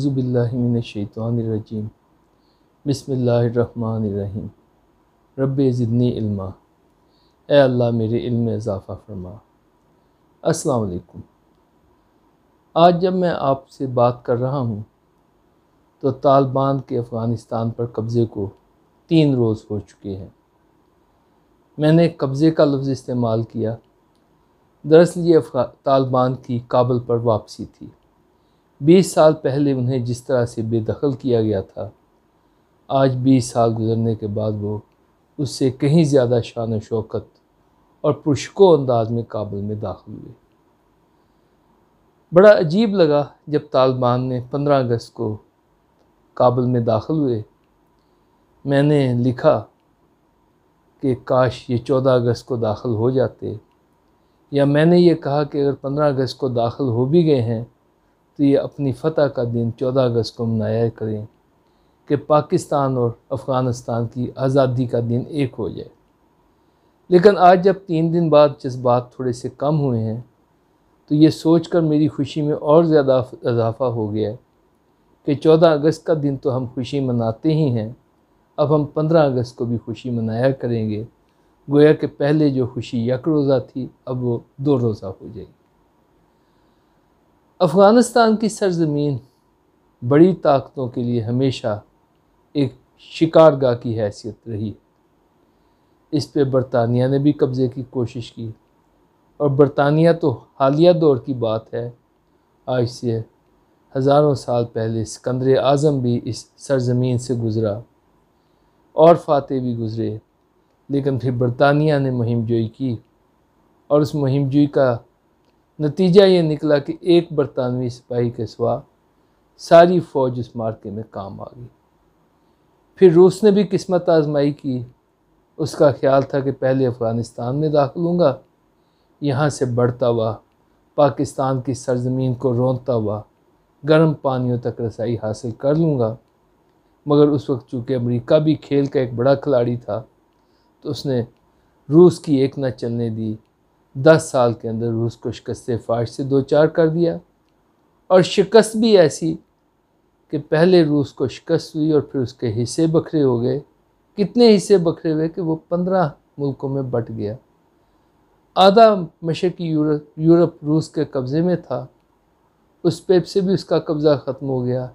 औज़ुबिल्लाहि मिनश्शैतानिर्रजीम बिस्मिल्लाहिर्रहमानिर्रहीम रब्बि ज़िदनी इल्मा। ए अल्लाह मेरे इल्म में इजाफ़ा फरमा। अस्सलाम वालेकुम। आज जब मैं आपसे बात कर रहा हूँ तो तालिबान के अफ़गानिस्तान पर कब्ज़े को 3 रोज़ हो चुके हैं। मैंने कब्ज़े का लफ्ज़ इस्तेमाल किया, दरअसल ये तालिबान की काबुल पर वापसी थी। 20 साल पहले उन्हें जिस तरह से बेदखल किया गया था, आज 20 साल गुज़रने के बाद वो उससे कहीं ज़्यादा शान शौकत और पुरशको अंदाज में काबुल में दाखिल हुए। बड़ा अजीब लगा जब तालिबान ने 15 अगस्त को काबुल में दाखिल हुए। मैंने लिखा कि काश ये 14 अगस्त को दाखिल हो जाते, या मैंने ये कहा कि अगर 15 अगस्त को दाखिल हो भी गए हैं तो ये अपनी फ़तह का दिन 14 अगस्त को मनाया करें कि पाकिस्तान और अफ़गानिस्तान की आज़ादी का दिन एक हो जाए। लेकिन आज जब 3 दिन बाद जज्बात थोड़े से कम हुए हैं तो ये सोचकर मेरी खुशी में और ज़्यादा इजाफ़ा हो गया है कि 14 अगस्त का दिन तो हम खुशी मनाते ही हैं, अब हम 15 अगस्त को भी खुशी मनाया करेंगे। गोया कि पहले जो खुशी 1 रोज़ा थी अब वो 2 रोज़ा हो जाएगी। अफ़गानिस्तान की सरज़मीन बड़ी ताकतों के लिए हमेशा एक शिकारगाह की हैसियत रही। इस पे बरतानिया ने भी कब्ज़े की कोशिश की, और बरतानिया तो हालिया दौर की बात है, आज से हज़ारों साल पहले सिकंदर आज़म भी इस सरज़मीन से गुज़रा और फ़ाते भी गुज़रे। लेकिन फिर बरतानिया ने मुहिम जोई की और उस मुहिम जोई का नतीजा ये निकला कि एक बरतानवी सिपाही के सिवा सारी फ़ौज उस मार्के में काम आ गई। फिर रूस ने भी किस्मत आजमाई की। उसका ख्याल था कि पहले अफ़गानिस्तान में दाखिल होऊंगा, यहाँ से बढ़ता हुआ पाकिस्तान की सरज़मीन को रौंदता हुआ गर्म पानियों तक रसाई हासिल कर लूँगा। मगर उस वक्त चूँकि अमेरिका भी खेल का एक बड़ा खिलाड़ी था तो उसने रूस की एक न चलने दी। 10 साल के अंदर रूस को शिकस्त फ़ाश से 2-4 कर दिया, और शिकस्त भी ऐसी कि पहले रूस को शिकस्त हुई और फिर उसके हिस्से बखरे हो गए। कितने हिस्से बखरे हुए कि वो 15 मुल्कों में बट गया। आधा मशरक़ी यूरोप रूस के कब्ज़े में था, उस पे से भी उसका कब्ज़ा ख़त्म हो गया।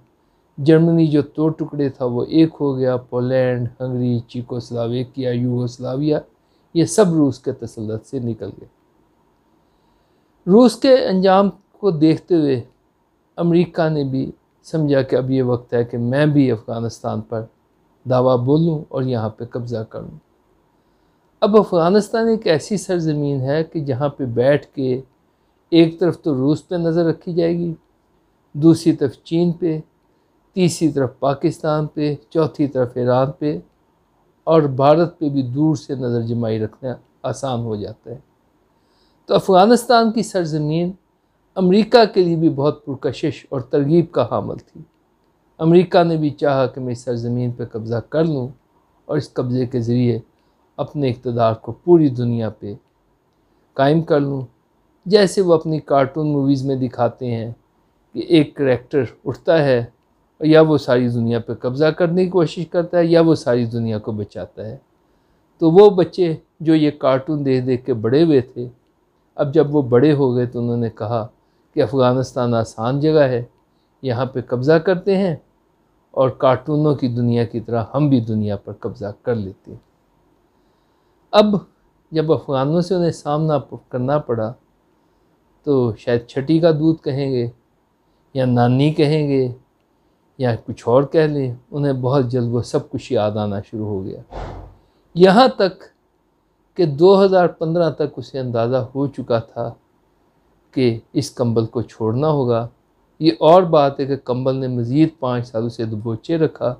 जर्मनी जो 2 टुकड़े था वो एक हो गया। पोलैंड, हंगरी, चेकोस्लोवाकिया, यूगोस्लाविया, ये सब रूस के तसल्लुत से निकल गए। रूस के अंजाम को देखते हुए अमेरिका ने भी समझा कि अब ये वक्त है कि मैं भी अफ़गानिस्तान पर दावा बोलूं और यहाँ पे कब्ज़ा करूं। अब अफ़गानिस्तान एक ऐसी सरज़मीन है कि जहाँ पे बैठ के एक तरफ तो रूस पे नज़र रखी जाएगी, दूसरी तरफ चीन पे, तीसरी तरफ पाकिस्तान पे, चौथी तरफ ईरान पे, और भारत पे भी दूर से नज़र जमाई रखना आसान हो जाता है। तो अफ़गानिस्तान की सरज़मीन अमेरिका के लिए भी बहुत पुरकशिश और तरगीब का हामिल थी। अमेरिका ने भी चाहा कि मैं इस सरज़मीन पर कब्ज़ा कर लूँ और इस कब्ज़े के ज़रिए अपने इक़्तिदार को पूरी दुनिया पे कायम कर लूँ। जैसे वो अपनी कार्टून मूवीज़ में दिखाते हैं कि एक करैक्टर उठता है और या वो सारी दुनिया पे कब्ज़ा करने की कोशिश करता है या वो सारी दुनिया को बचाता है। तो वो बच्चे जो ये कार्टून देख देख के बड़े हुए थे, अब जब वो बड़े हो गए तो उन्होंने कहा कि अफ़गानिस्तान आसान जगह है, यहाँ पे कब्ज़ा करते हैं और कार्टूनों की दुनिया की तरह हम भी दुनिया पर कब्ज़ा कर लेते हैं। अब जब अफ़गानों से उन्हें सामना करना पड़ा तो शायद छठी का दूध कहेंगे या नानी कहेंगे या कुछ और कह लें, उन्हें बहुत जल्द वो सब कुछ याद आना शुरू हो गया। यहाँ तक कि 2015 तक उसे अंदाज़ा हो चुका था कि इस कंबल को छोड़ना होगा। ये और बात है कि कंबल ने मज़ीद 5 साल उसे दबोचे रखा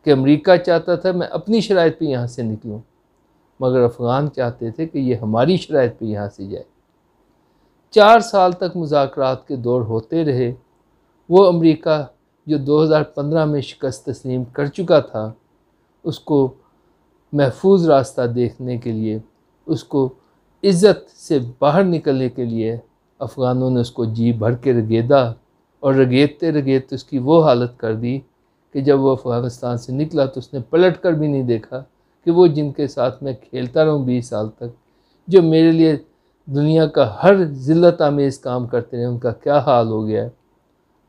कि अमेरिका चाहता था मैं अपनी शराइत पे यहाँ से निकलूँ, मगर अफ़गान चाहते थे कि ये हमारी शराइत पे यहाँ से जाए। 4 साल तक मुज़ाकरात के दौर होते रहे। वो अमेरिका जो 2015 में शिकस्त तस्लीम कर चुका था, उसको महफूज रास्ता देखने के लिए, उसको इज़्ज़त से बाहर निकलने के लिए अफ़गानों ने उसको जी भर के रगेदा और रगेदते रगेदते उसकी वो हालत कर दी कि जब वो अफ़गानिस्तान से निकला तो उसने पलट कर भी नहीं देखा कि वो जिनके साथ मैं खेलता रहूँ 20 साल तक, जो मेरे लिए दुनिया का हर ज़िल्लत आमेज़ काम करते रहे, उनका क्या हाल हो गया है।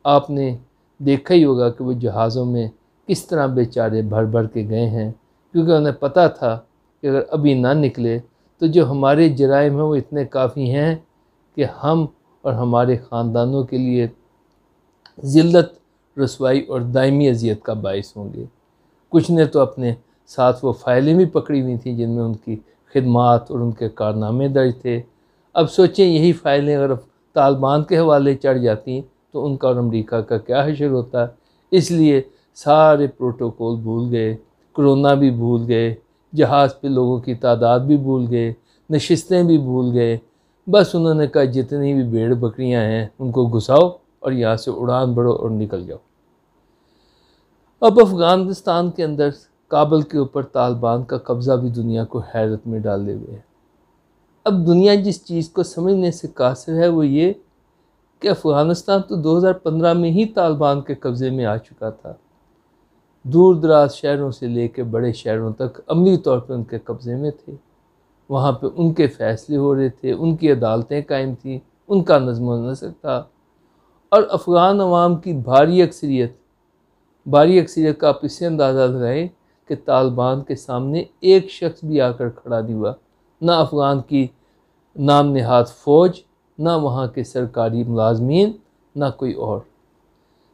आपने देखा ही होगा कि वो जहाज़ों में किस तरह बेचारे भर भर के गए हैं, क्योंकि उन्हें पता था कि अगर अभी ना निकले तो जो हमारे जराइम हैं वो इतने काफ़ी हैं कि हम और हमारे ख़ानदानों के लिए ज़िल्लत, रसवाई और दायमी अजियत का बाइस होंगे। कुछ ने तो अपने साथ वो फ़ाइलें भी पकड़ी हुई थी जिनमें उनकी खिदमात और उनके कारनामे दर्ज थे। अब सोचें यही फ़ाइलें अगर तालिबान के हवाले चढ़ जाती तो उनका और अमेरिका का क्या हश्र होता। इसलिए सारे प्रोटोकॉल भूल गए, कोरोना भी भूल गए, जहाज़ पे लोगों की तादाद भी भूल गए, नशिस्तें भी भूल गए। बस उन्होंने कहा जितनी भी भेड़ बकरियां हैं उनको घुसाओ और यहाँ से उड़ान भरो और निकल जाओ। अब अफ़गानिस्तान के अंदर काबुल के ऊपर तालिबान का कब्ज़ा भी दुनिया को हैरत में डाले हुए है। अब दुनिया जिस चीज़ को समझने से कासिर है वो ये कि अफ़गानिस्तान तो 2015 में ही तालिबान के कब्ज़े में आ चुका था। दूर दराज शहरों से लेकर बड़े शहरों तक अमली तौर पर उनके कब्ज़े में थे। वहाँ पे उनके फ़ैसले हो रहे थे, उनकी अदालतें कायम थीं, उनका नज़्म व नस्क था। और अफ़गान अवाम की भारी अक्सरियत का आप इससे अंदाज़ा लगाएं कि तालिबान के सामने एक शख्स भी आकर खड़ा नहीं हुआ, ना अफ़गान की नाम नहाद फ़ौज, ना वहाँ के सरकारी मुलाजमीन, ना कोई और।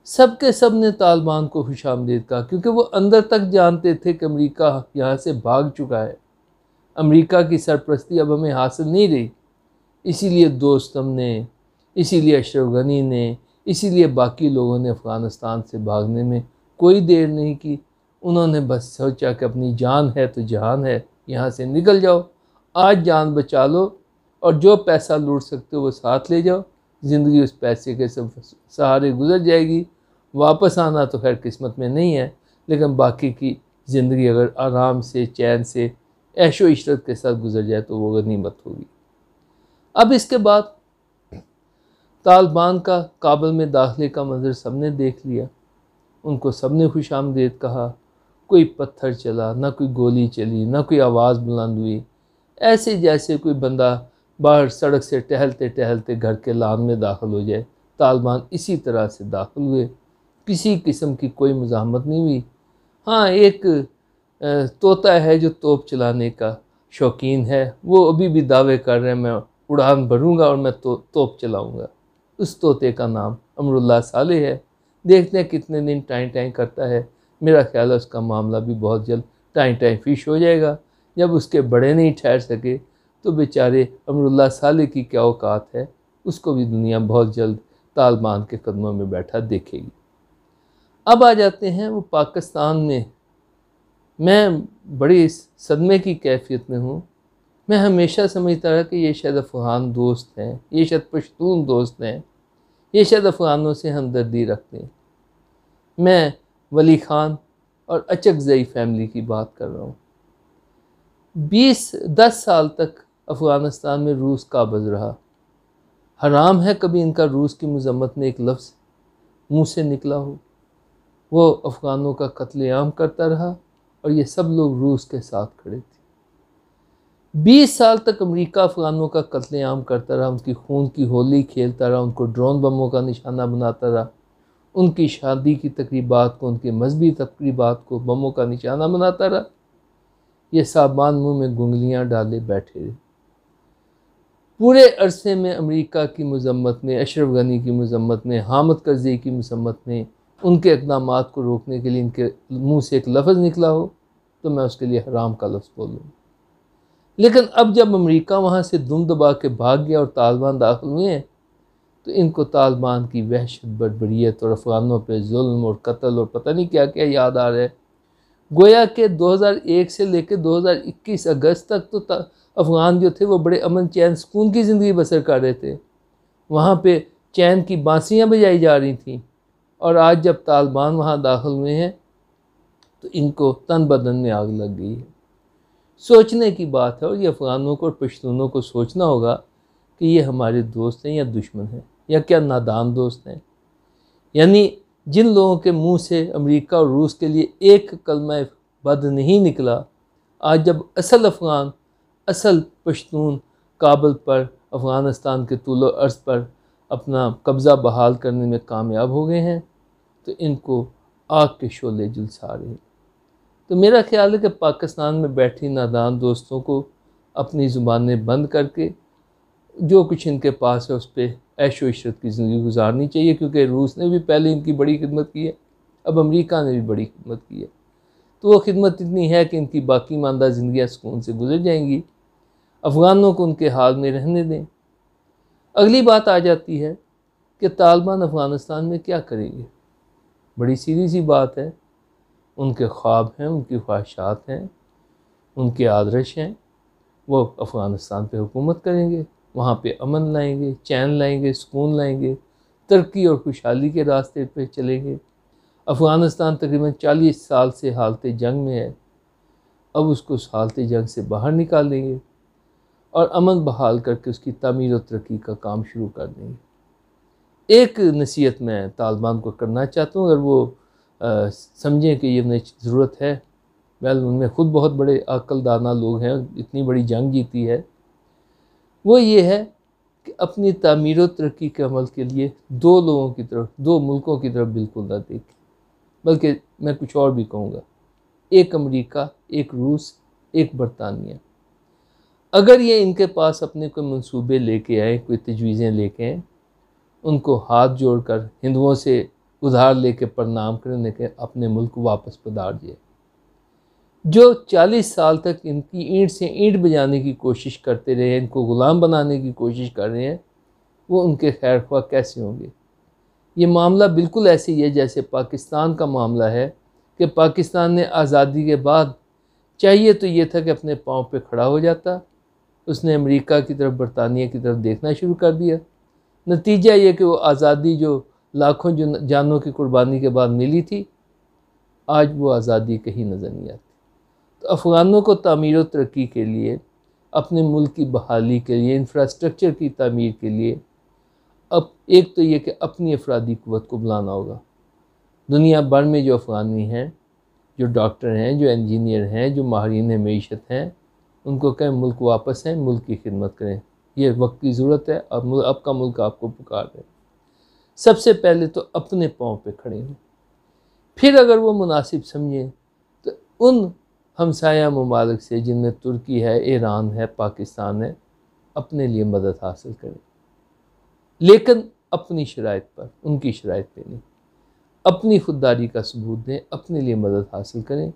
सब के सब ने तालिबान को खुशामदीद कहा, क्योंकि वो अंदर तक जानते थे कि अमेरिका यहाँ से भाग चुका है, अमेरिका की सरपरस्ती अब हमें हासिल नहीं रही। इसीलिए दोस्तम ने, इसीलिए अशरफ गनी ने, इसीलिए बाकी लोगों ने अफ़गानिस्तान से भागने में कोई देर नहीं की। उन्होंने बस सोचा कि अपनी जान है तो जहान है, यहाँ से निकल जाओ, आज जान बचा लो और जो पैसा लूट सकते हो वो साथ ले जाओ। ज़िंदगी उस पैसे के सब सहारे गुजर जाएगी, वापस आना तो खैर किस्मत में नहीं है, लेकिन बाकी की ज़िंदगी अगर आराम से, चैन से, ऐशो इशरत के साथ गुजर जाए तो वो गनीमत होगी। अब इसके बाद तालिबान का काबुल में दाखिले का मंजर सबने देख लिया, उनको सबने खुशामदीद कहा। कोई पत्थर चला, ना कोई गोली चली, ना कोई आवाज़ बुलंद हुई, ऐसे जैसे कोई बंदा बाहर सड़क से टहलते टहलते घर के लान में दाखिल हो जाए। तालिबान इसी तरह से दाखिल हुए, किसी किस्म की कोई मुज़ाहमत नहीं हुई। हाँ, एक तोता है जो तोप चलाने का शौकीन है, वो अभी भी दावे कर रहे हैं मैं उड़ान भरूंगा और मैं तोप चलाऊंगा। उस तोते का नाम अमरुल्लाह सालेह है। देखते हैं कितने दिन टाइम टाइम करता है। मेरा ख्याल है उसका मामला भी बहुत जल्द टाइम टाइम फिश हो जाएगा। जब उसके बड़े नहीं ठहर सके तो बेचारे अमरुल्लाह सालेह की क्या औकात है, उसको भी दुनिया बहुत जल्द तालिबान के कदमों में बैठा देखेगी। अब आ जाते हैं वो पाकिस्तान में। मैं बड़ी सदमे की कैफियत में हूँ। मैं हमेशा समझता रहा कि ये शायद अफ़गान दोस्त हैं, ये शायद पश्तून दोस्त हैं, ये शायद अफ़गानों से हमदर्दी रखते हैं। मैं वली ख़ान और अचकज़ई फैमिली की बात कर रहा हूँ। 10 साल तक अफ़गानिस्तान में रूस काबिज़ रहा। हराम है कभी इनका रूस की मज़म्मत में एक लफ्ज़ मुँह से निकला हो। वो अफ़गानों का कत्लेआम करता रहा और ये सब लोग रूस के साथ खड़े थे। 20 साल तक अमेरिका अफ़गानों का कत्लेआम करता रहा, उनकी खून की होली खेलता रहा, उनको ड्रोन बमों का निशाना बनाता रहा, उनकी शादी की तकरीबात को, उनके मजहबी तकरीबात को बमों का निशाना बनाता रहा। ये साबान मुँह में गुंगलियाँ डाले बैठे रहे। पूरे अरसे में अमेरिका की मज़म्मत में, अशरफ गनी की मज़म्मत में, हामिद करज़ई की मज़म्मत में, उनके इक़दामात को रोकने के लिए इनके मुँह से एक लफ्ज़ निकला हो तो मैं उसके लिए हराम का लफ्ज़ बोलूँ। लेकिन अब जब अमेरिका वहाँ से दुम दबा के भाग गया और तालिबान दाखिल हुए हैं तो इनको तालिबान की वहशत, बर्बरियत और अफ़गानों पे जुल्म और कत्ल और पता नहीं क्या क्या याद आ रहा है। गोया के 2001 से लेकर 2021 अगस्त तक तो अफ़गान जो थे वो बड़े अमन चैन सुकून की ज़िंदगी बसर कर रहे थे। वहाँ पे चैन की बांसियाँ बजाई जा रही थीं। और आज जब तालिबान वहाँ दाखिल हुए हैं तो इनको तन बदन में आग लग गई है। सोचने की बात है, और ये अफ़गानों को और पश्तूनों को सोचना होगा कि ये हमारे दोस्त हैं या दुश्मन हैं, या क्या नादान दोस्त हैं। यानी जिन लोगों के मुंह से अमेरिका और रूस के लिए एक कलमा बद नहीं निकला, आज जब असल अफ़गान, असल पश्तून काबुल पर, अफ़गानिस्तान के तूलो अर्ज़ पर अपना कब्ज़ा बहाल करने में कामयाब हो गए हैं, तो इनको आग के शोले झुलसा रहे हैं। तो मेरा ख़्याल है कि पाकिस्तान में बैठी नादान दोस्तों को अपनी ज़ुबानें बंद करके जो कुछ इनके पास है उस पर ऐशो इशरत की ज़िंदगी गुजारनी चाहिए, क्योंकि रूस ने भी पहले इनकी बड़ी खिदमत की है, अब अमेरिका ने भी बड़ी खिदमत की है। तो वो खिदमत इतनी है कि इनकी बाकी मानदा ज़िंदगियाँ सुकून से गुजर जाएंगी। अफ़गानों को उनके हाल में रहने दें। अगली बात आ जाती है कि तालिबान अफ़गानिस्तान में क्या करेंगे। बड़ी सीधी सी बात है, उनके ख्वाब हैं, उनकी ख्वाहिशात हैं, उनके आदर्श हैं। वो अफ़गानिस्तान पे हुकूमत करेंगे, वहाँ पे अमन लाएंगे, चैन लाएंगे, सुकून लाएंगे, तरक्की और खुशहाली के रास्ते पे चलेंगे। अफ़गानिस्तान तकरीबन 40 साल से हालत जंग में है, अब उसको उस हालत जंग से बाहर निकालेंगे और अमन बहाल करके उसकी तामीर और तरक्की का काम शुरू कर देंगे। एक नसीहत मैं तालिबान को करना चाहता हूँ, अगर वो समझें कि ये उन्हें ज़रूरत है, वेल उनमें ख़ुद बहुत बड़े अक्ल दाना लोग हैं, इतनी बड़ी जंग जीती है, वो ये है कि अपनी तामीर और तरक्की के अमल के लिए दो लोगों की तरफ, दो मुल्कों की तरफ बिल्कुल ना देखें, बल्कि मैं कुछ और भी कहूँगा, एक अमेरिका, एक रूस, एक बरतानिया। अगर ये इनके पास अपने कोई मंसूबे लेके आए, कोई तजवीज़ें लेके आए, उनको हाथ जोड़कर हिंदुओं से उधार लेके प्रणाम करने के अपने मुल्क वापस पधार जाए। जो 40 साल तक इनकी ईंट से ईंट बजाने की कोशिश करते रहे, इनको ग़ुलाम बनाने की कोशिश कर रहे हैं, वो उनके खैर ख्वाह कैसे होंगे। ये मामला बिल्कुल ऐसे ही है जैसे पाकिस्तान का मामला है कि पाकिस्तान ने आज़ादी के बाद चाहिए तो ये था कि अपने पाँव पे खड़ा हो जाता, उसने अमेरिका की तरफ, बरतानिया की तरफ देखना शुरू कर दिया। नतीजा ये कि वो आज़ादी जो लाखों जानों की कुर्बानी के बाद मिली थी, आज वो आज़ादी कहीं नज़र नहीं आती। तो अफ़गानों को तामीर और तरक्की के लिए, अपने मुल्क की बहाली के लिए, इंफ्रास्ट्रक्चर की तामीर के लिए, अब एक तो ये कि अपनी अफरादी क़ुव्वत को बुलाना होगा। दुनिया भर में जो अफ़गानी हैं, जो डॉक्टर हैं, जो इंजीनियर हैं, जो माहिरीन मईशत हैं, उनको कहें मुल्क वापस हैं, मुल्क की खिदमत करें। ये वक्त की ज़रूरत है, अब का मुल्क आपको पुकार रहे। सबसे पहले तो अपने पाँव पे खड़े हों, फिर अगर वो मुनासिब समझें तो उन हमसाया ममालिक से, जिनमें तुर्की है, ईरान है, पाकिस्तान है, अपने लिए मदद हासिल करें, लेकिन अपनी शराइत पर, उनकी शराइत पे नहीं। अपनी खुददारी का सबूत दें, अपने लिए मदद हासिल करें।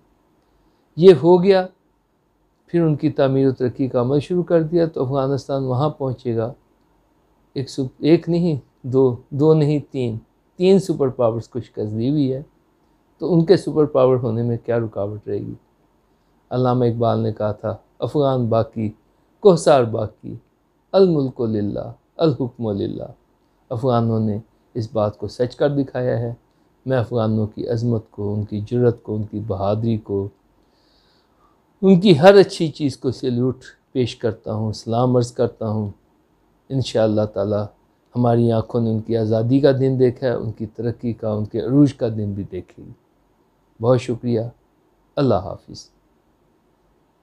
ये हो गया, फिर उनकी तामीर और तरक्की का अमल शुरू कर दिया, तो अफ़गानिस्तान वहाँ पहुँचेगा। एक नहीं, दो नहीं, तीन सुपर पावर्स को शिकस्त दी हुई है, तो उनके सुपर पावर होने में क्या रुकावट रहेगी। अल्लामा इकबाल ने कहा था, अफ़गान बाकी कोहसार बाकी, अल मुल्को लिल्लाह अल हुक्मो लिल्लाह। अफ़गानों ने इस बात को सच कर दिखाया है। मैं अफ़गानों की अज़मत को, उनकी जुर्रत को, उनकी बहादुरी को, उनकी हर अच्छी चीज़ को सैल्यूट पेश करता हूँ, सलाम अर्ज़ करता हूँ। इंशाअल्लाह ताला हमारी आँखों ने उनकी आज़ादी का दिन देखा है, उनकी तरक्की का, उनके अरूज का दिन भी देखेगी। बहुत शुक्रिया। अल्लाह हाफ़िज़।